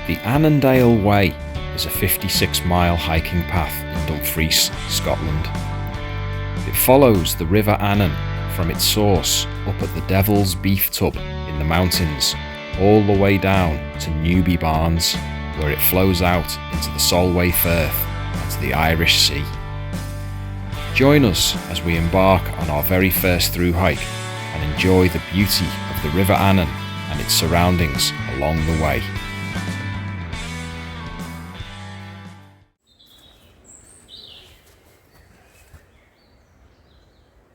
The Annandale Way is a 56-mile hiking path in Dumfries, Scotland. It follows the River Annan from its source up at the Devil's Beef Tub in the mountains all the way down to Newbie Barns, where it flows out into the Solway Firth and to the Irish Sea. Join us as we embark on our very first through hike and enjoy the beauty of the River Annan and its surroundings along the way.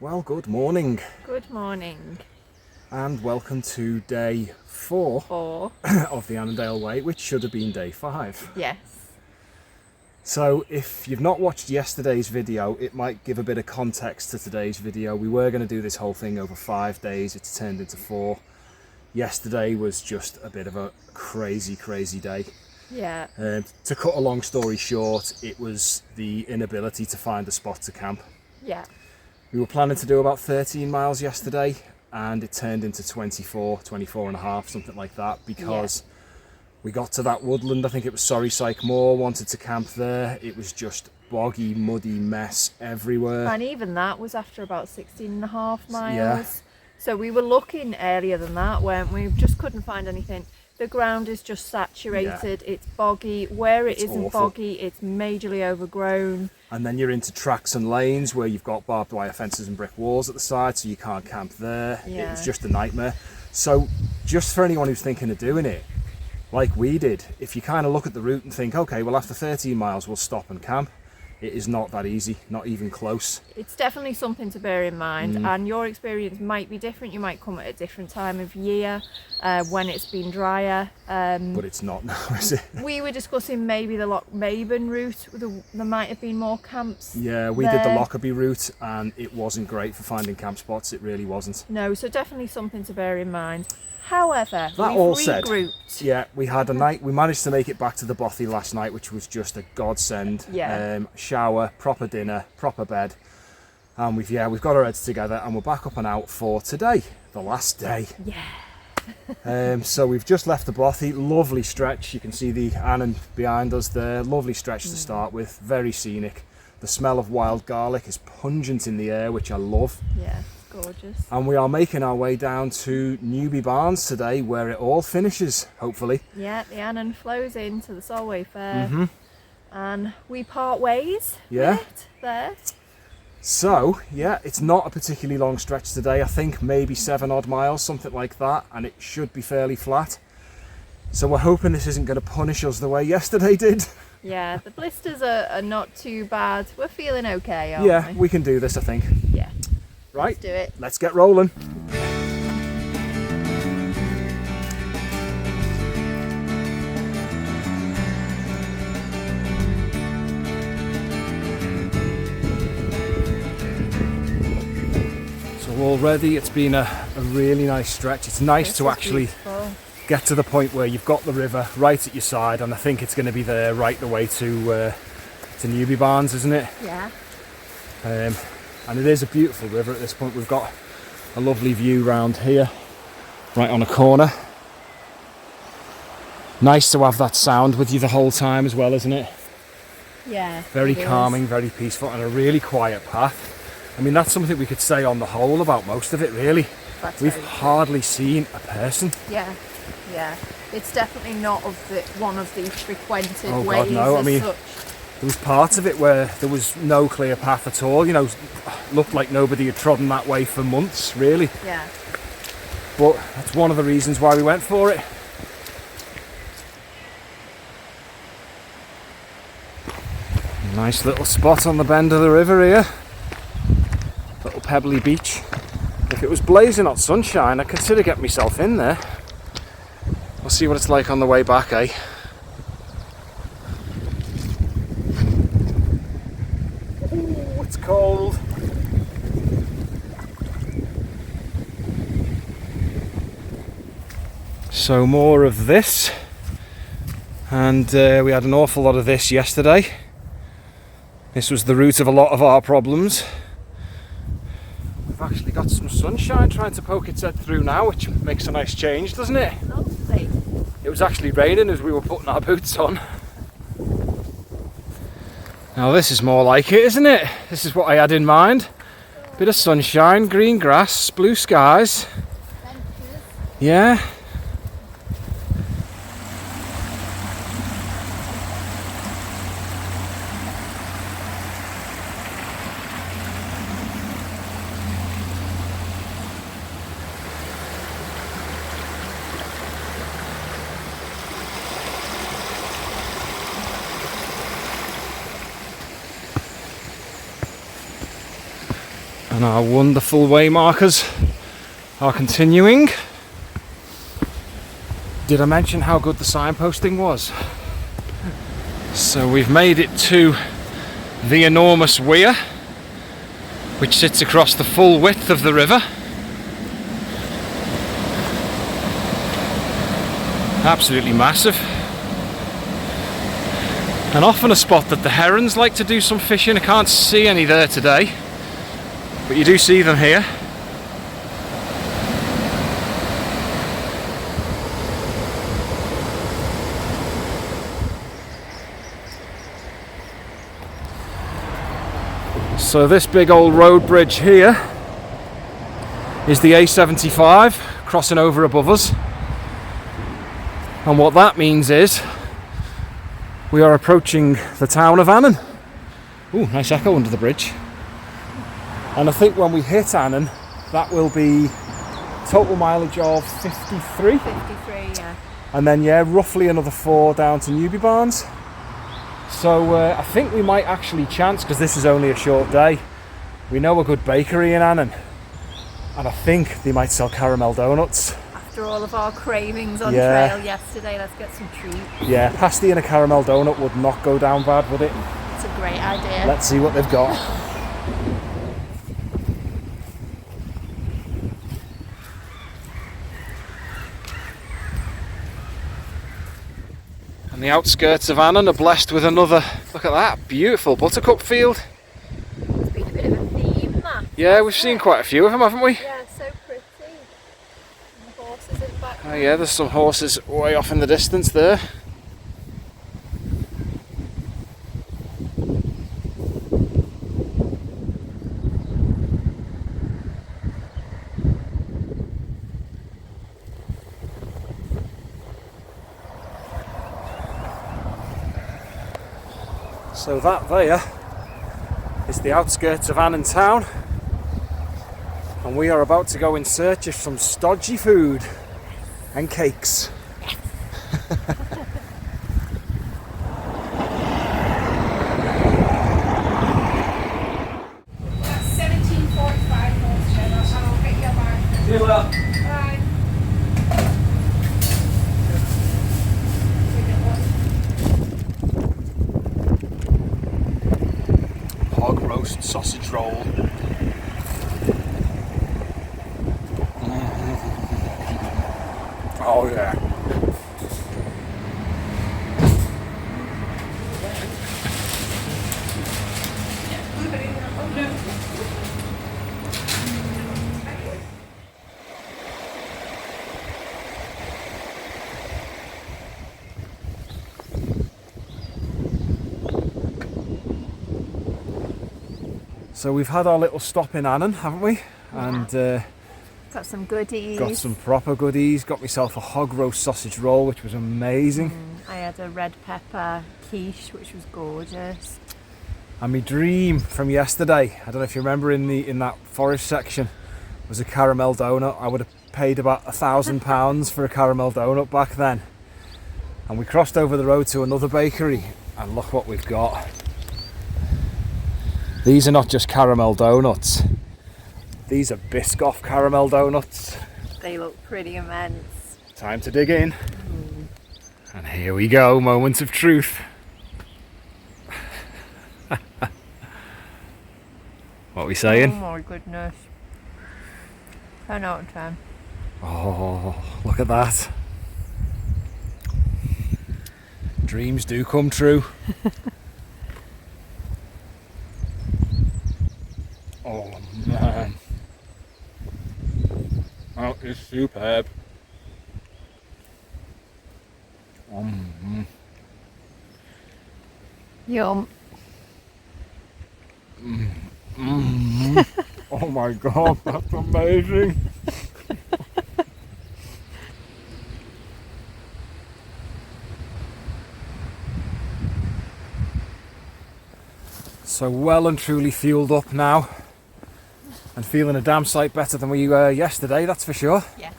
Well, good morning. Good morning. And welcome to day 4 of the Annandale Way, which should have been day 5. Yes. So if you've not watched yesterday's video, it might give a bit of context to today's video. We were going to do this whole thing over 5 days. It's turned into 4. Yesterday was just a bit of a crazy day. Yeah. To cut a long story short, it was the inability to find a spot to camp. Yeah. We were planning to do about 13 miles yesterday, and it turned into 24 and a half, something like that, because we got to that woodland. I think it was Sorry Moor, wanted to camp there. It was just boggy, muddy mess everywhere. And even that was after about 16 and a half miles. Yeah. So we were looking earlier than that, weren't we? We just couldn't find anything. The ground is just saturated. Yeah. It's boggy. Where it's isn't awful. Boggy, it's majorly overgrown. And then you're into tracks and lanes where you've got barbed wire fences and brick walls at the side, so you can't camp there. Yeah. It was just a nightmare. So just for anyone who's thinking of doing it, like we did, if you kind of look at the route and think, okay, well after 13 miles we'll stop and camp, it is not that easy, not even close. It's definitely something to bear in mind, and your experience might be different. You might come at a different time of year, when it's been drier. But it's not now, is it? We were discussing maybe the Lochmaben route. There might have been more camps. Yeah, we did the Lockerbie route, and it wasn't great for finding camp spots. It really wasn't. No, so definitely something to bear in mind. However, that all said, yeah, we had a night. We managed to make it back to the bothy last night, which was just a godsend. Yeah. Shower, proper dinner, proper bed, and we've got our heads together, and we're back up and out for today, the last day. Yeah. So we've just left the bothy. Lovely stretch. You can see the Annan behind us there. Lovely stretch to start with. Very scenic. The smell of wild garlic is pungent in the air, which I love. Yeah. Gorgeous. And we are making our way down to Newbie Barns today, where it all finishes, hopefully. Yeah, the Annan flows into the Solway Fair, and we part ways with it there. So, yeah, it's not a particularly long stretch today. I think maybe 7 odd miles, something like that, and it should be fairly flat. So we're hoping this isn't going to punish us the way yesterday did. Yeah, the blisters are not too bad. We're feeling okay, aren't we? Yeah, we can do this, I think. Yeah. Right, let's do it. Let's get rolling. So already it's been a really nice stretch. It's nice to actually get to the point where you've got the river right at your side, and I think it's going to be there right the way to Newbie Barns, isn't it? Yeah. And it is a beautiful river at this point. We've got a lovely view round here, right on a corner. Nice to have that sound with you the whole time as well, isn't it? Yeah. Very calming, very peaceful, and a really quiet path. I mean, that's something we could say on the whole about most of it, really. We've hardly seen a person. Yeah, yeah. It's definitely not one of the frequented ways. God, no. I mean, such. There was parts of it where there was no clear path at all, you know, looked like nobody had trodden that way for months, really. Yeah. But that's one of the reasons why we went for it. Nice little spot on the bend of the river here. Little pebbly beach. If it was blazing hot sunshine, I'd consider getting myself in there. We'll see what it's like on the way back, eh? It's cold. So more of this, and we had an awful lot of this yesterday. This was the root of a lot of our problems. We've actually got some sunshine trying to poke its head through now, which makes a nice change, doesn't it? Lovely. It It was actually raining as we were putting our boots on. Now this is more like it, isn't it? This is what I had in mind. Bit of sunshine, green grass, blue skies. Yeah. And our wonderful way markers are continuing. Did I mention how good the signposting was? So we've made it to the enormous weir, which sits across the full width of the river. Absolutely massive. And often a spot that the herons like to do some fishing. I can't see any there today, but you do see them here. So this big old road bridge here is the A75 crossing over above us. And what that means is we are approaching the town of Annan. Ooh, nice echo under the bridge. And I think when we hit Annan, that will be total mileage of 53. 53, yeah. And then, yeah, roughly another 4 down to Newbie Barns. So I think we might actually chance, because this is only a short day. We know a good bakery in Annan, and I think they might sell caramel donuts. After all of our cravings on trail yesterday, let's get some treats. Yeah, pasty and a caramel donut would not go down bad, would it? It's a great idea. Let's see what they've got. And the outskirts of Annan are blessed with another, look at that, beautiful buttercup field. It's been a bit of a theme, that. Yeah, we've seen quite a few of them, haven't we? Yeah, so pretty. And the horses in the back. Oh yeah, there's some horses way off in the distance there. So that there is the outskirts of Annan town, and we are about to go in search of some stodgy food and cakes. 1745 North Channel, and I'll get your bag. See you later. Bye. Hog roast sausage roll. Oh yeah. So we've had our little stop in Annan, haven't we? And Got some goodies. got some proper goodies. Got myself a hog roast sausage roll, which was amazing. I had a red pepper quiche, which was gorgeous. And my dream from yesterday, I don't know if you remember in that forest section, was a caramel donut. I would have paid about £1,000 for a caramel donut back then. And we crossed over the road to another bakery, and look what we've got. These are not just caramel donuts. These are Biscoff caramel donuts. They look pretty immense. Time to dig in. And here we go, moment of truth. What are we saying? Oh my goodness. 10 out of 10. Oh, look at that. Dreams do come true. Oh man. That is superb. Yum. Oh my god, that's amazing. So well and truly fueled up now, and feeling a damn sight better than we were yesterday, that's for sure. Yeah.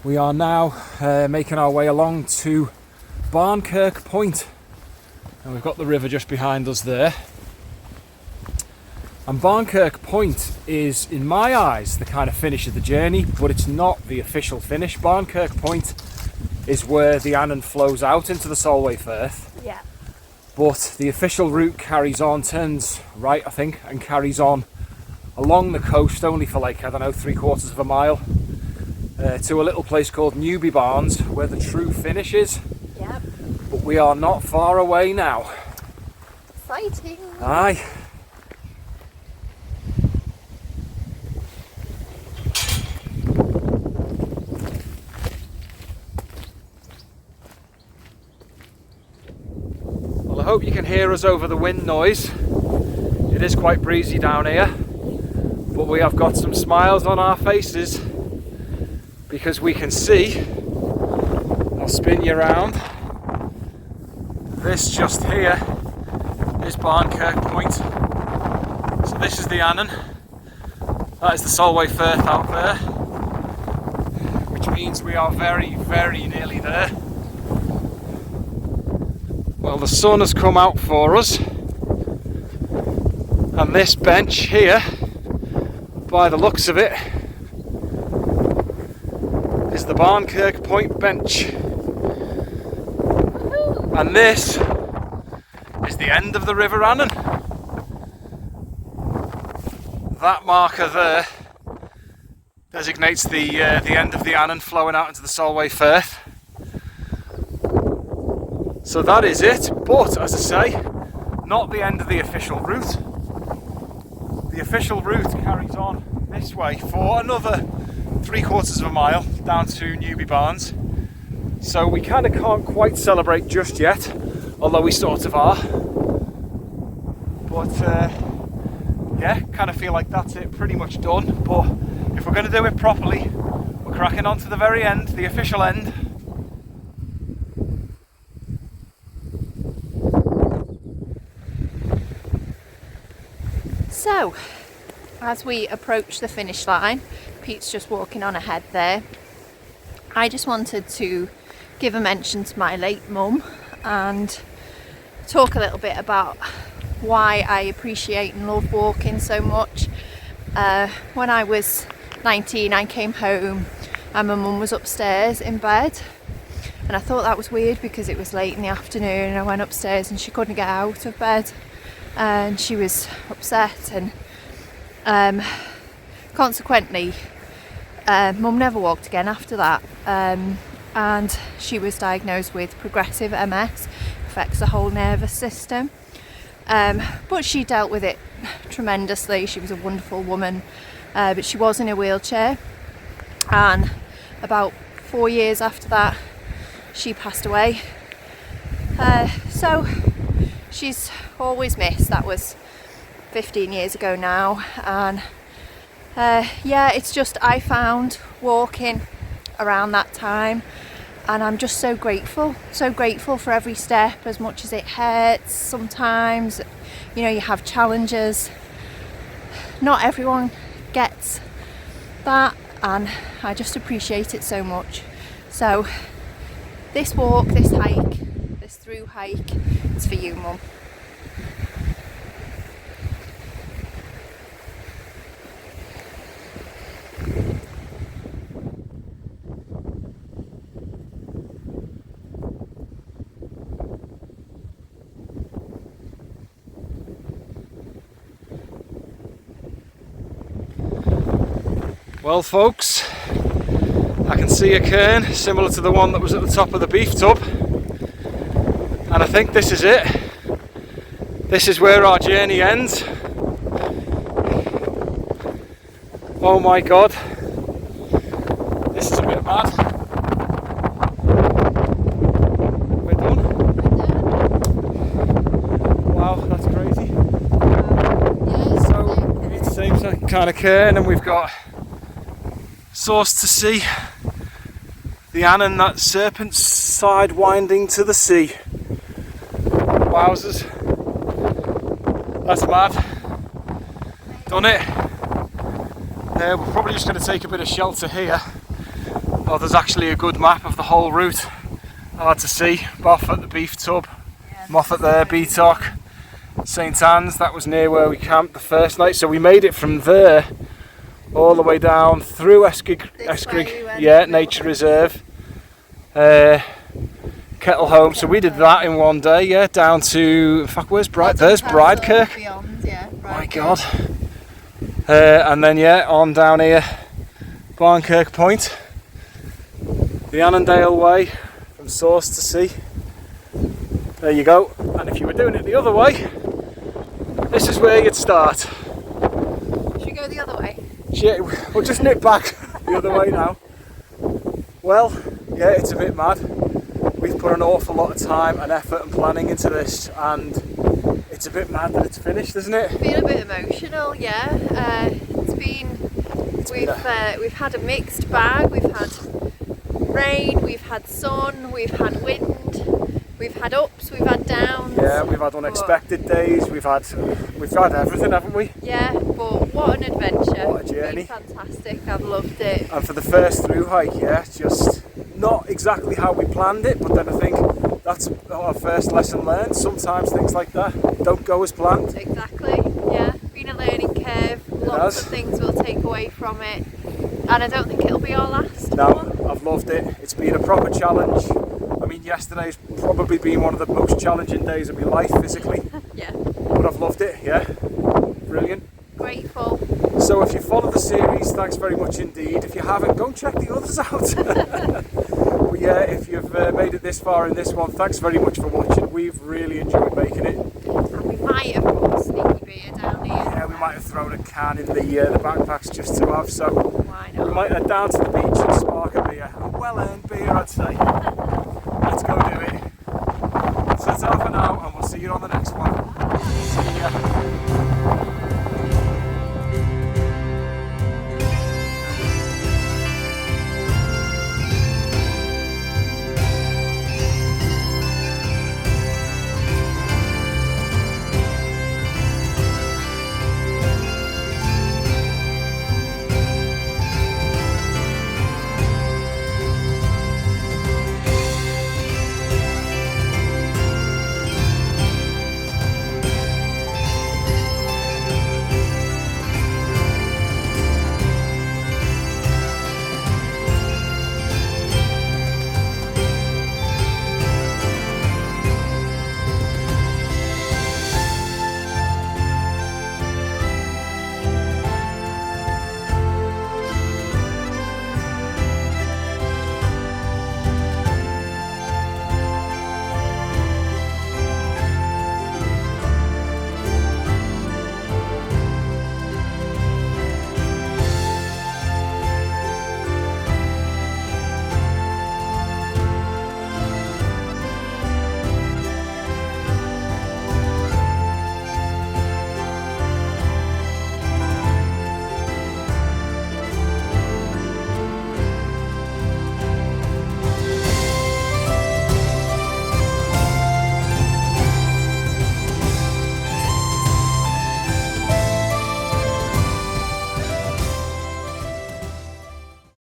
We are now making our way along to Barnkirk Point, and we've got the river just behind us there. And Barnkirk Point is, in my eyes, the kind of finish of the journey, but it's not the official finish. Barnkirk Point is where the Annan flows out into the Solway Firth. Yeah. But the official route carries on, turns right I think, and carries on along the coast only for like, I don't know, 3/4 of a mile to a little place called Newbie Barns where the true finish is. Yep. But we are not far away now. Exciting. Aye. Well, I hope you can hear us over the wind noise. It is quite breezy down here, but we have got some smiles on our faces because we can see, I'll spin you around, this just here is Barnkirk Point. So this is the Annan, that is the Solway Firth out there, which means we are very, very nearly there. Well, the sun has come out for us, and this bench here, by the looks of it, is the Barnkirk Point bench. And this is the end of the River Annan. That marker there designates the end of the Annan flowing out into the Solway Firth. So that is it, but as I say, not the end of the official route. The official route carries on this way for another 3/4 of a mile down to Newbie Barns. So we kind of can't quite celebrate just yet, although we sort of are. But yeah, kind of feel like that's it, pretty much done. But if we're going to do it properly, we're cracking on to the very end, the official end. So, as we approach the finish line, Pete's just walking on ahead there. I just wanted to give a mention to my late mum and talk a little bit about why I appreciate and love walking so much. When I was 19, I came home and my mum was upstairs in bed, and I thought that was weird because it was late in the afternoon and I went upstairs and she couldn't get out of bed and she was upset, and consequently mum never walked again after that, and she was diagnosed with progressive MS, affects the whole nervous system, but she dealt with it tremendously. She was a wonderful woman, but she was in a wheelchair, and about 4 years after that she passed away. So she's always missed. That was 15 years ago now, and yeah, it's just, I found walking around that time, and I'm just so grateful for every step, as much as it hurts sometimes. You know, you have challenges, not everyone gets that, and I just appreciate it so much. So this walk, this hike, this through hike, it's for you, Mum. Well folks, I can see a cairn similar to the one that was at the top of the beef tub, and I think this is it. This is where our journey ends. Oh my god, this is a bit mad. kind of cairn, and we've got source to sea. The Annan, that serpent side winding to the sea. Wowzers. That's mad. Done it. We're probably just going to take a bit of shelter here. Oh, there's actually a good map of the whole route. Hard to see. Boff at the Beef Tub. Moffat there, Beatock. St Anne's, that was near where we camped the first night. So we made it from there all the way down through Escrig, Nature Reserve. Kettlehome, so we did that in one day, yeah, down to, in fact, where's Bride? There's Bridekirk. Beyond, yeah, My God. And then, yeah, on down here, Barnkirk Point, the Annandale way, from source to sea. There you go. And if you were doing it the other way, this is where you'd start. Should we go the other way? Yeah, we'll just nip back the other way now. Well, yeah, it's a bit mad. We've put an awful lot of time and effort and planning into this, and it's a bit mad that it's finished, isn't it? It's been a bit emotional, yeah. We've had a mixed bag. We've had rain, we've had sun, we've had wind, we've had ups, we've had downs. Yeah, we've had unexpected days. We've had everything, haven't we? Yeah, but what an adventure! What a journey! It's been fantastic. I've loved it. And for the first through hike, yeah, just not exactly how we planned it, but then I think that's our first lesson learned. Sometimes things like that don't go as planned. Exactly, yeah. Been a learning curve. Lots of things we'll take away from it, and I don't think it'll be our last No, one. I've loved it. It's been a proper challenge. I mean, yesterday's probably been one of the most challenging days of my life physically. Yeah. But I've loved it, yeah. Brilliant. Grateful. So if you follow the series, thanks very much indeed. If you haven't, go and check the others out. But yeah, if you've made it this far in this one, thanks very much for watching. We've really enjoyed making it. And we might have put a sneaky beer down here. Yeah, we might have thrown a can in the backpacks just to have, so Why we not? might head down to the beach and spark a beer. A well-earned beer, I'd say. Let's go do it. So that's all for now, and we'll see you on the next one. See ya.